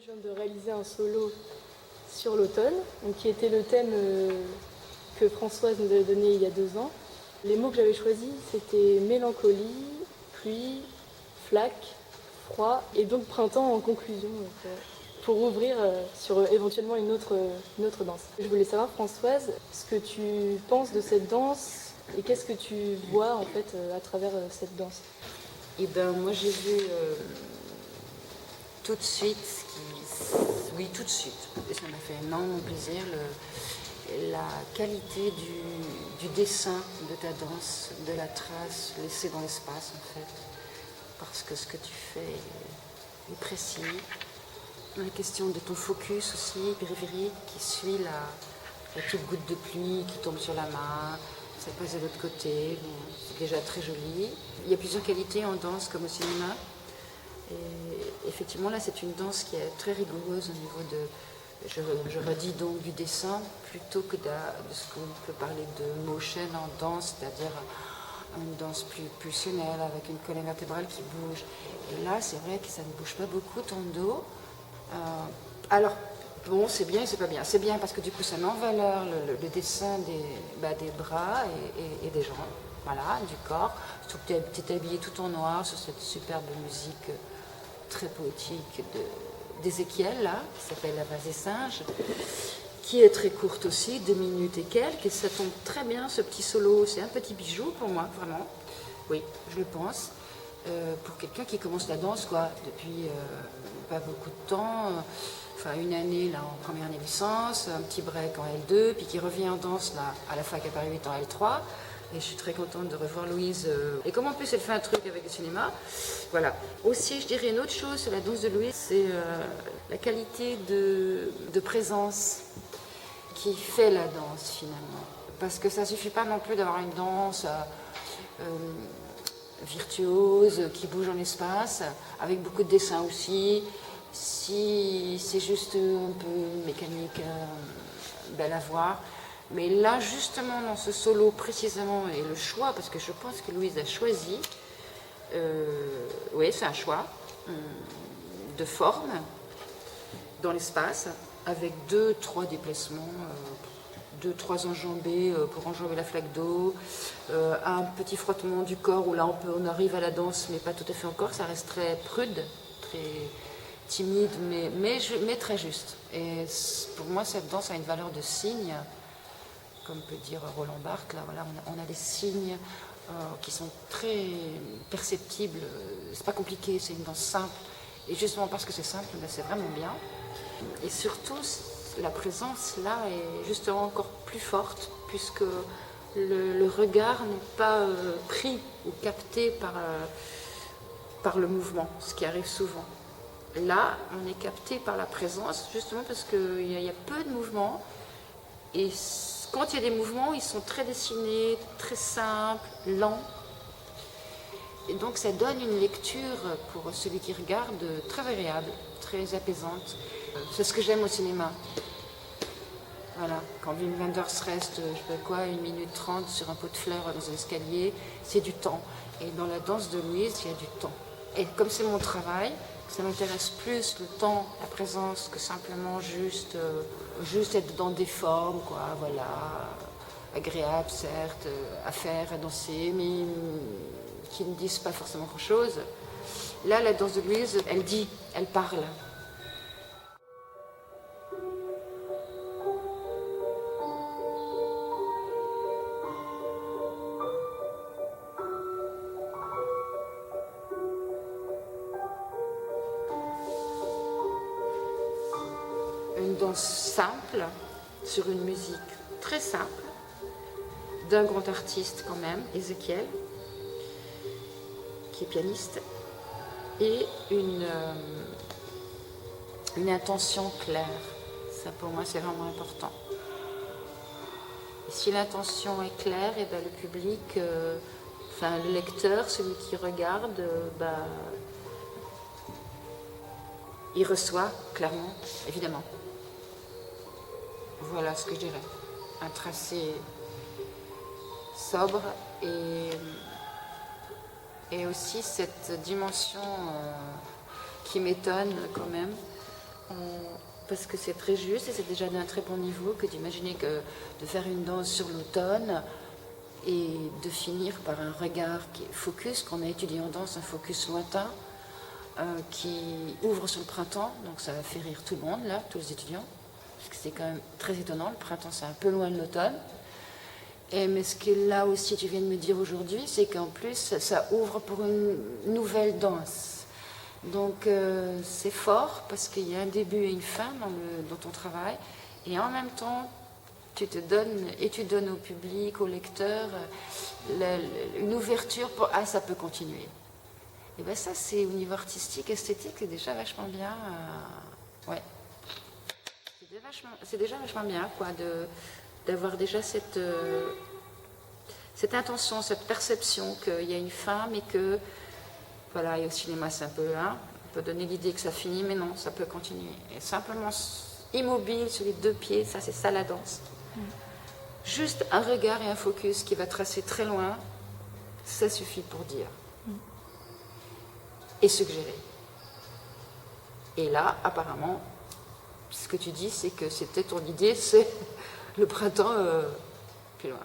je viens de réaliser un solo sur l'automne, qui était le thème que Françoise nous avait donné il y a 2 ans. Les mots que j'avais choisis, c'était mélancolie, pluie, flaque, froid et donc printemps en conclusion, pour ouvrir sur éventuellement une autre danse. Je voulais savoir, Françoise, ce que tu penses de cette danse et qu'est-ce que tu vois en fait à travers cette danse. Eh ben, moi j'ai vu tout de suite, oui tout de suite, et ça m'a fait énormément plaisir, la qualité du dessin de ta danse, de la trace laissée dans l'espace en fait, parce que ce que tu fais est précis. La question de ton focus aussi, périphérique, qui suit la petite goutte de pluie qui tombe sur la main, ça passe de l'autre côté, bon, c'est déjà très joli. Il y a plusieurs qualités en danse comme au cinéma. Et effectivement, là, c'est une danse qui est très rigoureuse au niveau de, je redis donc, du dessin, plutôt que de ce qu'on peut parler de motion en danse, c'est-à-dire une danse plus pulsionnelle, avec une colonne vertébrale qui bouge. Et là, c'est vrai que ça ne bouge pas beaucoup ton dos. Alors, bon, c'est bien et c'est pas bien. C'est bien parce que du coup, ça met en valeur le dessin des bras et des jambes, voilà, du corps. Surtout que tu es habillé tout en noir sur cette superbe musique très poétique d'Ézéchiel, là, qui s'appelle La Vase des singes, qui est très courte aussi, 2 minutes et quelques, et ça tombe très bien, ce petit solo. C'est un petit bijou pour moi, vraiment. Oui, je le pense. Pour quelqu'un qui commence la danse, quoi, depuis pas beaucoup de temps, enfin une année là en première année licence, un petit break en L2, puis qui revient en danse là à la fac à Paris 8 en L3. Et je suis très contente de revoir Louise. Et comme en plus elle fait un truc avec le cinéma, voilà. Aussi, je dirais une autre chose sur la danse de Louise, c'est la qualité de présence qui fait la danse finalement. Parce que ça ne suffit pas non plus d'avoir une danse virtuose qui bouge en espace, avec beaucoup de dessins aussi. Si c'est juste un peu mécanique, belle à voir. Mais là, justement, dans ce solo précisément, et le choix, parce que je pense que Louise a choisi, oui, c'est un choix de forme dans l'espace, avec 2-3 déplacements, 2-3 enjambées pour enjamber la flaque d'eau, un petit frottement du corps où là on arrive à la danse, mais pas tout à fait encore, ça reste très prude, très timide, mais très juste. Et pour moi, cette danse a une valeur de signe. Comme peut dire Roland Barthes, là, voilà, on a des signes qui sont très perceptibles. C'est pas compliqué, c'est une danse simple. Et justement parce que c'est simple, ben c'est vraiment bien. Et surtout, la présence là est justement encore plus forte, puisque le regard n'est pas pris ou capté par le mouvement, ce qui arrive souvent. Là, on est capté par la présence, justement parce qu'il y a peu de mouvements. Et quand il y a des mouvements, ils sont très dessinés, très simples, lents. Et donc ça donne une lecture pour celui qui regarde très agréable, très apaisante. C'est ce que j'aime au cinéma. Voilà, quand Wim Wenders reste, je sais pas quoi, 1 minute 30 sur un pot de fleurs dans un escalier, c'est du temps. Et dans la danse de Louise, il y a du temps. Et comme c'est mon travail, ça m'intéresse plus le temps, la présence, que simplement juste être dans des formes, quoi, voilà, agréables, certes, à faire, à danser, mais qui ne disent pas forcément grand-chose. Là, la danse de Louise, elle dit, elle parle. Une danse simple, sur une musique très simple, d'un grand artiste quand même, Ézéchiel, qui est pianiste, et une intention claire. Ça pour moi c'est vraiment important. Et si l'intention est claire, et ben, le public, le lecteur, celui qui regarde, il reçoit clairement, évidemment. Voilà ce que je dirais. Un tracé sobre et aussi cette dimension qui m'étonne quand même, parce que c'est très juste et c'est déjà d'un très bon niveau que d'imaginer que de faire une danse sur l'automne et de finir par un regard qui est focus, qu'on a étudié en danse, un focus lointain, qui ouvre sur le printemps, donc ça va faire rire tout le monde, là, tous les étudiants, parce que c'est quand même très étonnant, le printemps c'est un peu loin de l'automne. Mais ce que là aussi tu viens de me dire aujourd'hui, c'est qu'en plus ça ouvre pour une nouvelle danse. Donc c'est fort parce qu'il y a un début et une fin dans ton travail, et en même temps tu te donnes et tu donnes au public, au lecteur, une ouverture pour ah ça peut continuer. Et bien ça c'est au niveau artistique, esthétique, c'est déjà vachement bien. Ouais. C'est déjà vachement bien quoi d'avoir déjà cette intention, cette perception qu'il y a une fin, mais que voilà, et au cinéma c'est un peu on peut donner l'idée que ça finit, mais non, ça peut continuer. Et simplement immobile sur les deux pieds, ça c'est ça la danse. Juste un regard et un focus qui va tracer très loin, ça suffit pour dire. Et suggérer. Et là, apparemment, ce que tu dis, c'est que c'était ton idée, c'est le printemps plus loin.